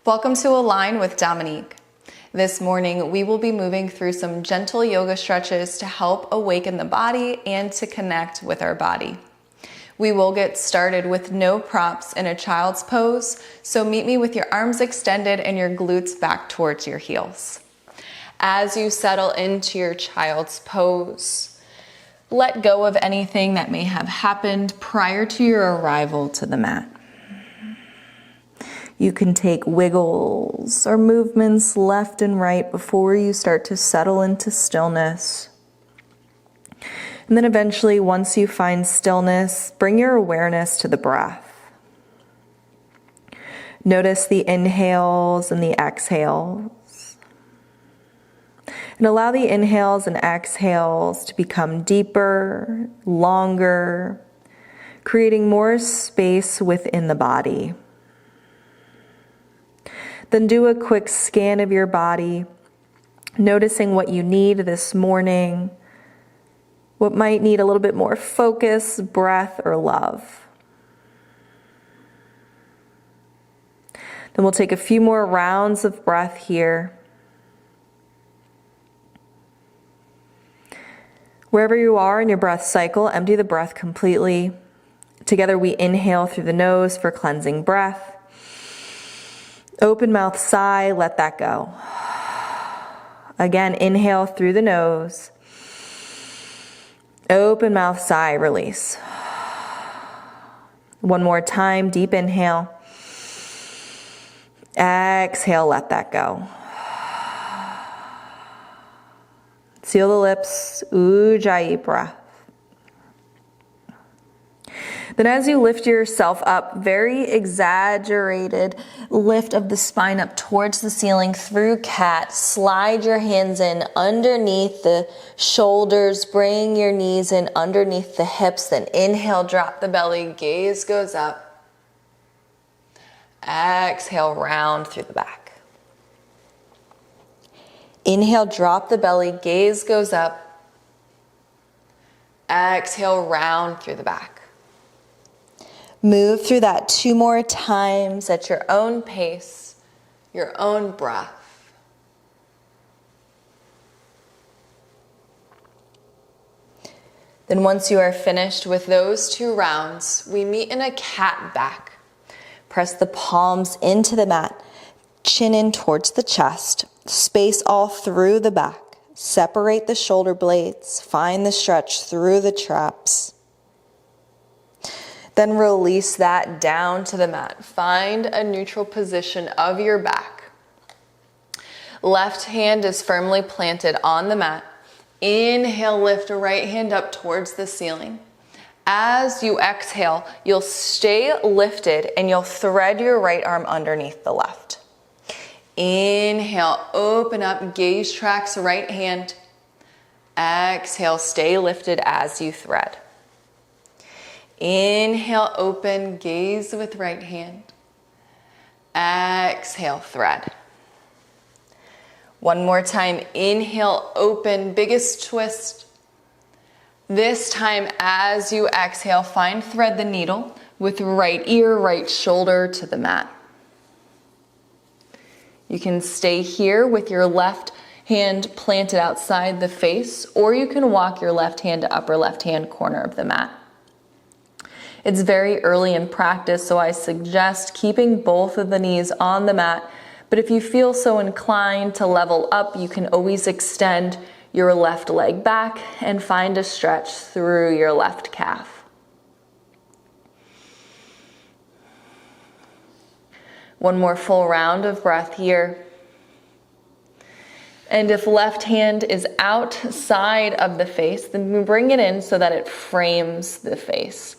Welcome to Align with Dominique. This morning, we will be moving through some gentle yoga stretches to help awaken the body and to connect with our body. We will get started with no props in a child's pose, so meet me with your arms extended and your glutes back towards your heels. As you settle into your child's pose, let go of anything that may have happened prior to your arrival to the mat. You can take wiggles or movements left and right before you start to settle into stillness. And then eventually, once you find stillness, bring your awareness to the breath. Notice the inhales and the exhales. And allow the inhales and exhales to become deeper, longer, creating more space within the body. Then do a quick scan of your body, noticing what you need this morning, what might need a little bit more focus, breath, or love. Then we'll take a few more rounds of breath here. Wherever you are in your breath cycle, empty the breath completely. Together we inhale through the nose for cleansing breath. Open mouth sigh, let that go. Again, inhale through the nose. Open mouth sigh, release. One more time, deep inhale. Exhale, let that go. Seal the lips, Ujjayi breath. Then as you lift yourself up, very exaggerated lift of the spine up towards the ceiling through cat. Slide your hands in underneath the shoulders. Bring your knees in underneath the hips. Then inhale, drop the belly, gaze goes up. Exhale, round through the back. Inhale, drop the belly, gaze goes up. Exhale, round through the back. Move through that 2 more times at your own pace, your own breath. Then once you are finished with those 2 rounds, we meet in a cat back. Press the palms into the mat, chin in towards the chest, space all through the back. Separate the shoulder blades, find the stretch through the traps. Then release that down to the mat. Find a neutral position of your back. Left hand is firmly planted on the mat. Inhale, lift right hand up towards the ceiling. As you exhale, you'll stay lifted and you'll thread your right arm underneath the left. Inhale, open up, gaze tracks right hand. Exhale, stay lifted as you thread. Inhale, open, gaze with right hand. Exhale, thread. One more time, inhale, open, biggest twist. This time, as you exhale, find thread the needle with right ear, right shoulder to the mat. You can stay here with your left hand planted outside the face, or you can walk your left hand to upper left hand corner of the mat. It's very early in practice, so I suggest keeping both of the knees on the mat. But if you feel so inclined to level up, you can always extend your left leg back and find a stretch through your left calf. One more full round of breath here. And if left hand is outside of the face, then we bring it in so that it frames the face.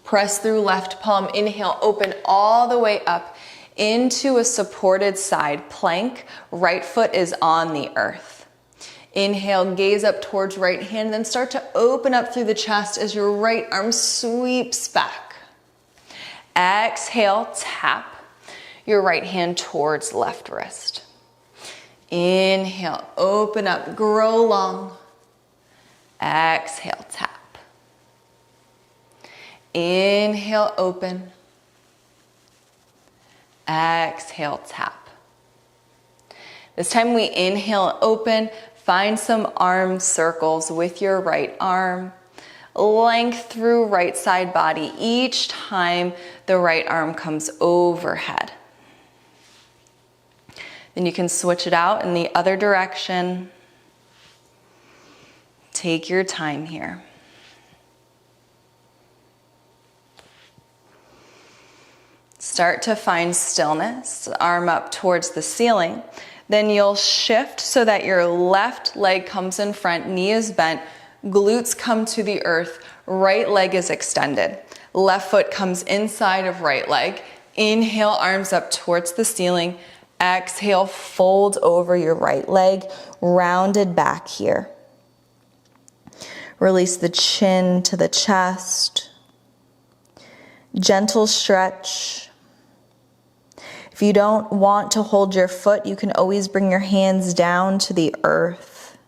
Press through left palm, inhale, open all the way up into a supported side plank. Right foot is on the earth. Inhale, gaze up towards right hand, then start to open up through the chest as your right arm sweeps back. Exhale, tap your right hand towards left wrist. Inhale, open up, grow long. Exhale, tap. Inhale, open. Exhale, tap. This time we inhale and open. Find some arm circles with your right arm. Length through right side body each time the right arm comes overhead. Then you can switch it out in the other direction. Take your time here. Start to find stillness, arm up towards the ceiling. Then you'll shift so that your left leg comes in front, knee is bent, glutes come to the earth, right leg is extended. Left foot comes inside of right leg. Inhale, arms up towards the ceiling. Exhale, fold over your right leg, rounded back here. Release the chin to the chest. Gentle stretch. If you don't want to hold your foot, you can always bring your hands down to the earth.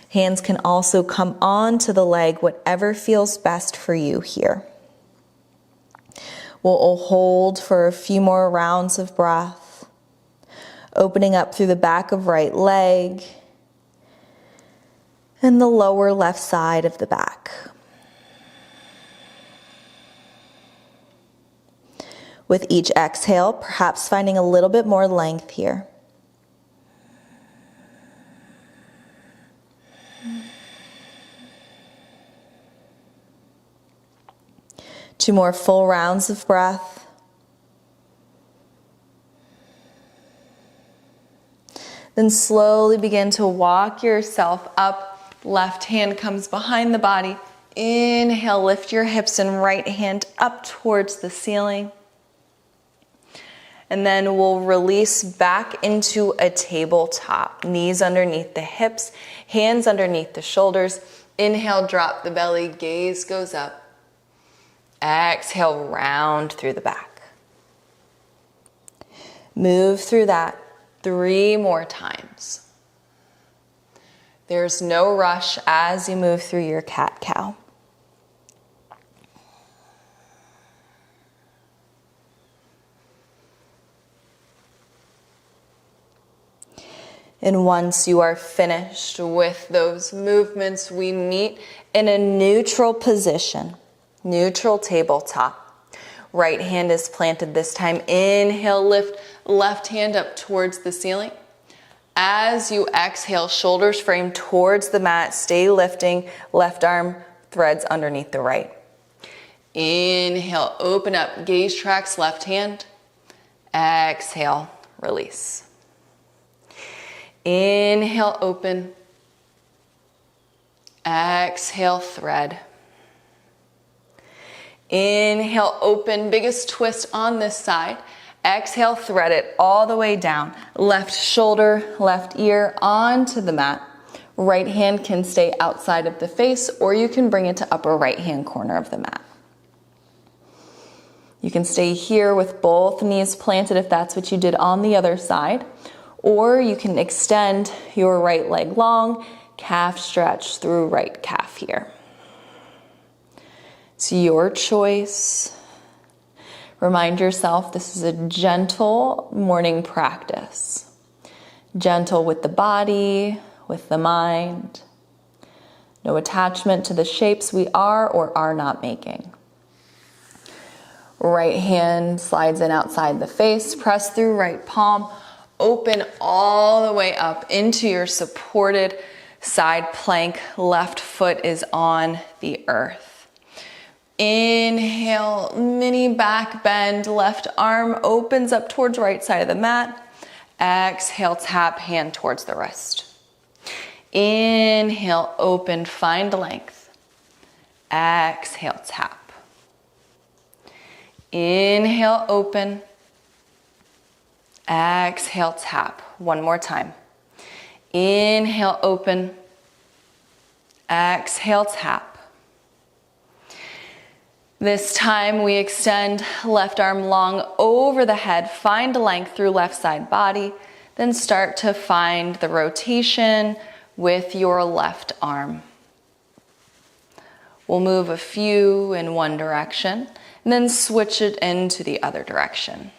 Hands can also come onto the leg, whatever feels best for you here. We'll hold for a few more rounds of breath, opening up through the back of right leg and the lower left side of the back. With each exhale, perhaps finding a little bit more length here. Two more full rounds of breath. Then slowly begin to walk yourself up. Left hand comes behind the body. Inhale, lift your hips and right hand up towards the ceiling. And then we'll release back into a tabletop. Knees underneath the hips, hands underneath the shoulders. Inhale, drop the belly, gaze goes up. Exhale, round through the back. Move through that 3 more times. There's no rush as you move through your cat-cow. And once you are finished with those movements, we meet in a neutral position, neutral tabletop. Right hand is planted this time. Inhale, lift left hand up towards the ceiling. As you exhale, shoulders frame towards the mat. Stay lifting, left arm threads underneath the right. Inhale, open up, gaze tracks left hand. Exhale, release. Inhale, open. Exhale, thread. Inhale, open, biggest twist on this side. Exhale, thread it all the way down. Left shoulder, left ear onto the mat. Right hand can stay outside of the face, or you can bring it to upper right hand corner of the mat. You can stay here with both knees planted if that's what you did on the other side. Or you can extend your right leg long, calf stretch through right calf here. It's your choice. Remind yourself this is a gentle morning practice. Gentle with the body, with the mind. No attachment to the shapes we are or are not making. Right hand slides in outside the face, press through right palm. Open all the way up into your supported side plank. Left foot is on the earth. Inhale, mini back bend. Left arm opens up towards right side of the mat. Exhale, tap hand towards the wrist. Inhale, open, find length. Exhale, tap. Inhale, open. Exhale, tap. One more time. Inhale, open. Exhale, tap. This time we extend left arm long over the head. Find length through left side body. Then start to find the rotation with your left arm. We'll move a few in one direction and then switch it into the other direction.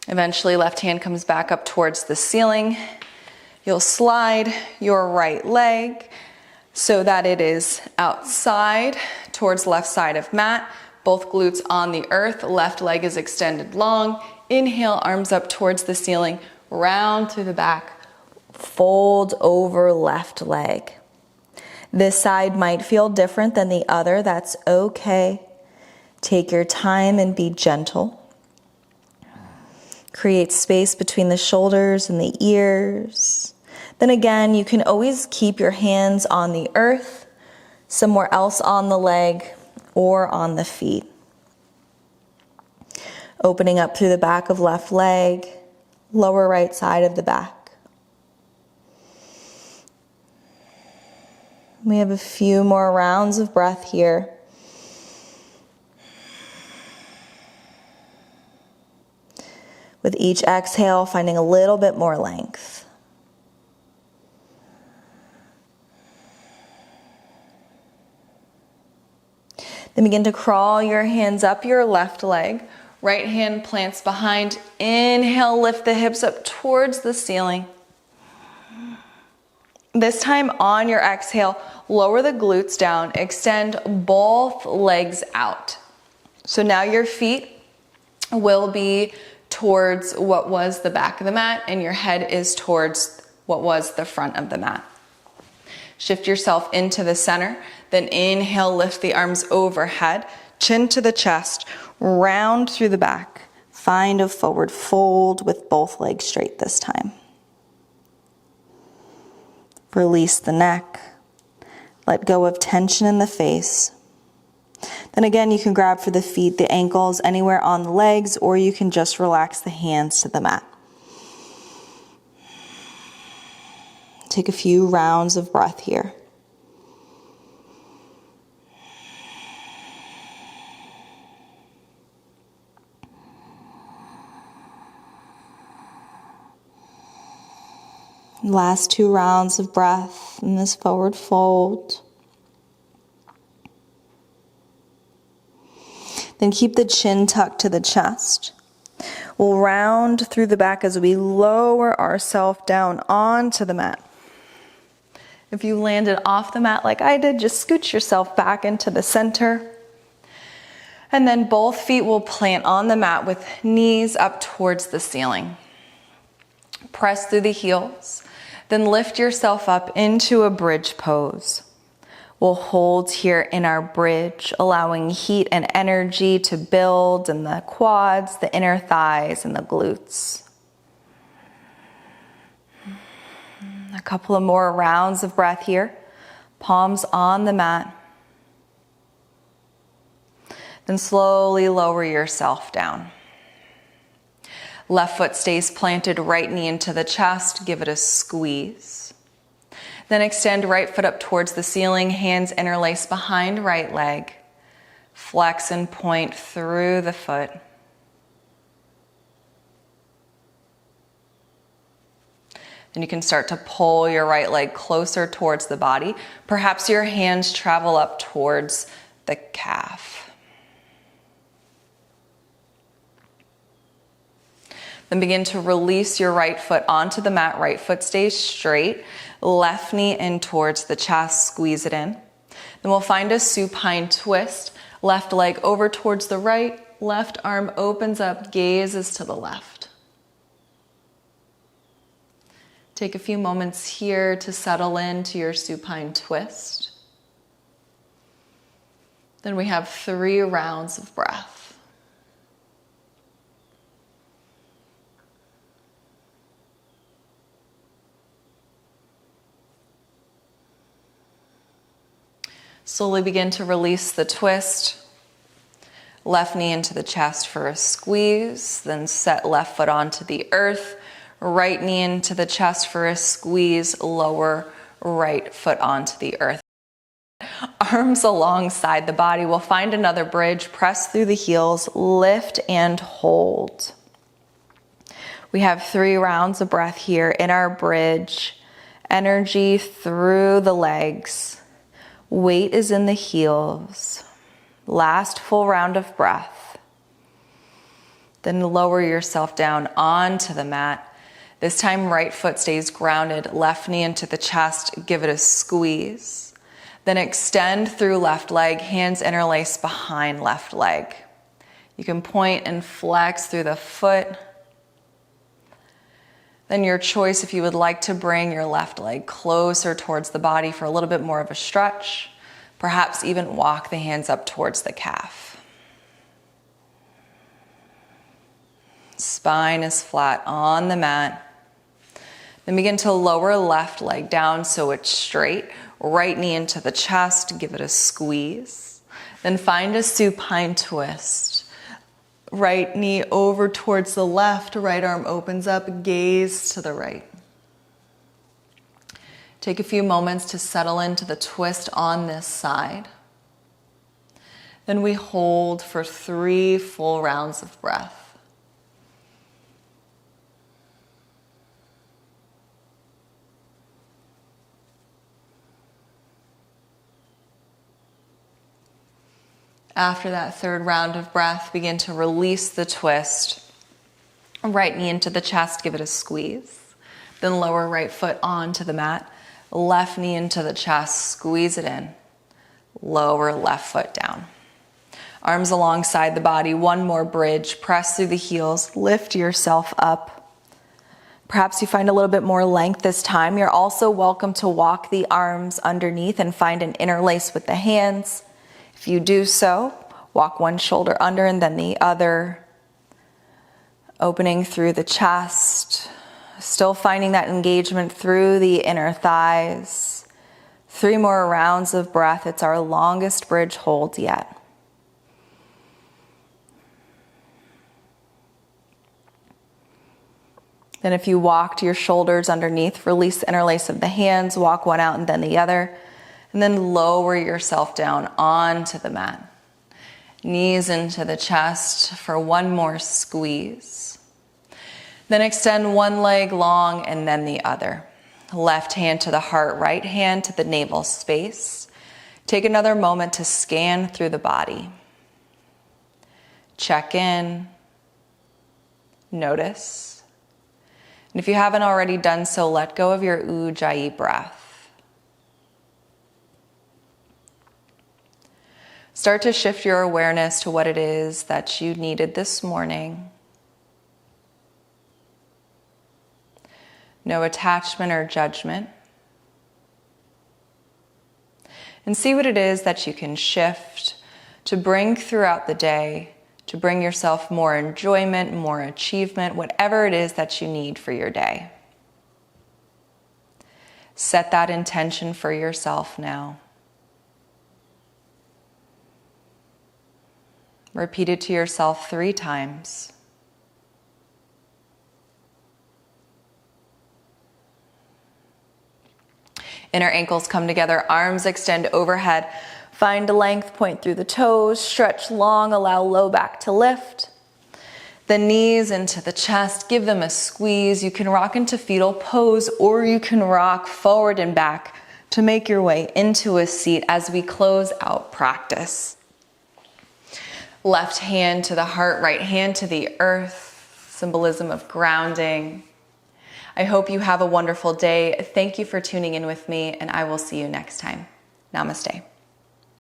Eventually, left hand comes back up towards the ceiling. You'll slide your right leg so that it is outside towards left side of mat. Both glutes on the earth, left leg is extended long. Inhale, arms up towards the ceiling, round through the back, fold over left leg. This side might feel different than the other, that's okay. Take your time and be gentle. Create space between the shoulders and the ears. Then again, you can always keep your hands on the earth, somewhere else on the leg, or on the feet. Opening up through the back of left leg, lower right side of the back. We have a few more rounds of breath here. With each exhale, finding a little bit more length. Then begin to crawl your hands up your left leg. Right hand plants behind. Inhale, lift the hips up towards the ceiling. This time on your exhale, lower the glutes down. Extend both legs out. So now your feet will be towards what was the back of the mat, and your head is towards what was the front of the mat. Shift yourself into the center, then inhale, lift the arms overhead, chin to the chest, round through the back. Find a forward fold with both legs straight this time. Release the neck. Let go of tension in the face. Then again, you can grab for the feet, the ankles, anywhere on the legs, or you can just relax the hands to the mat. Take a few rounds of breath here. Last 2 rounds of breath in this forward fold. Then keep the chin tucked to the chest. We'll round through the back as we lower ourselves down onto the mat. If you landed off the mat like I did, just scooch yourself back into the center. And then both feet will plant on the mat with knees up towards the ceiling. Press through the heels. Then lift yourself up into a bridge pose. We'll hold here in our bridge, allowing heat and energy to build in the quads, the inner thighs, and the glutes. A couple of more rounds of breath here. Palms on the mat. Then slowly lower yourself down. Left foot stays planted, right knee into the chest. Give it a squeeze. Then extend right foot up towards the ceiling, hands interlace behind right leg. Flex and point through the foot. Then you can start to pull your right leg closer towards the body. Perhaps your hands travel up towards the calf. Then begin to release your right foot onto the mat. Right foot stays straight. Left knee in towards the chest, squeeze it in. Then we'll find a supine twist. Left leg over towards the right. Left arm opens up, gazes to the left. Take a few moments here to settle into your supine twist. Then we have 3 rounds of breath. Slowly begin to release the twist. Left knee into the chest for a squeeze. Then set left foot onto the earth. Right knee into the chest for a squeeze. Lower right foot onto the earth. Arms alongside the body. We'll find another bridge. Press through the heels. Lift and hold. We have 3 rounds of breath here in our bridge. Energy through the legs. Weight is in the heels. Last full round of breath. Then lower yourself down onto the mat. This time, right foot stays grounded, left knee into the chest, give it a squeeze. Then extend through left leg, hands interlace behind left leg. You can point and flex through the foot. Then your choice if you would like to bring your left leg closer towards the body for a little bit more of a stretch. Perhaps even walk the hands up towards the calf. Spine is flat on the mat. Then begin to lower left leg down so it's straight. Right knee into the chest, give it a squeeze. Then find a supine twist. Right knee over towards the left, right arm opens up, gaze to the right. Take a few moments to settle into the twist on this side. Then we hold for 3 full rounds of breath. After that 3rd round of breath, begin to release the twist. Right knee into the chest, give it a squeeze. Then lower right foot onto the mat. Left knee into the chest, squeeze it in. Lower left foot down. Arms alongside the body, one more bridge. Press through the heels, lift yourself up. Perhaps you find a little bit more length this time. You're also welcome to walk the arms underneath and find an interlace with the hands. If you do so, walk one shoulder under and then the other, opening through the chest, still finding that engagement through the inner thighs. 3 more rounds of breath. It's our longest bridge hold yet. Then if you walked your shoulders underneath, release the interlace of the hands, walk one out and then the other. And then lower yourself down onto the mat. Knees into the chest for one more squeeze. Then extend one leg long and then the other. Left hand to the heart, right hand to the navel space. Take another moment to scan through the body. Check in. Notice. And if you haven't already done so, let go of your Ujjayi breath. Start to shift your awareness to what it is that you needed this morning. No attachment or judgment. And see what it is that you can shift to bring throughout the day, to bring yourself more enjoyment, more achievement, whatever it is that you need for your day. Set that intention for yourself now. Repeat it to yourself 3 times. Inner ankles come together, arms extend overhead. Find a length, point through the toes, stretch long, allow low back to lift. The knees into the chest, give them a squeeze. You can rock into fetal pose or you can rock forward and back to make your way into a seat as we close out practice. Left hand to the heart, right hand to the earth, symbolism of grounding. I hope you have a wonderful day. Thank you for tuning in with me, and I will see you next time. Namaste.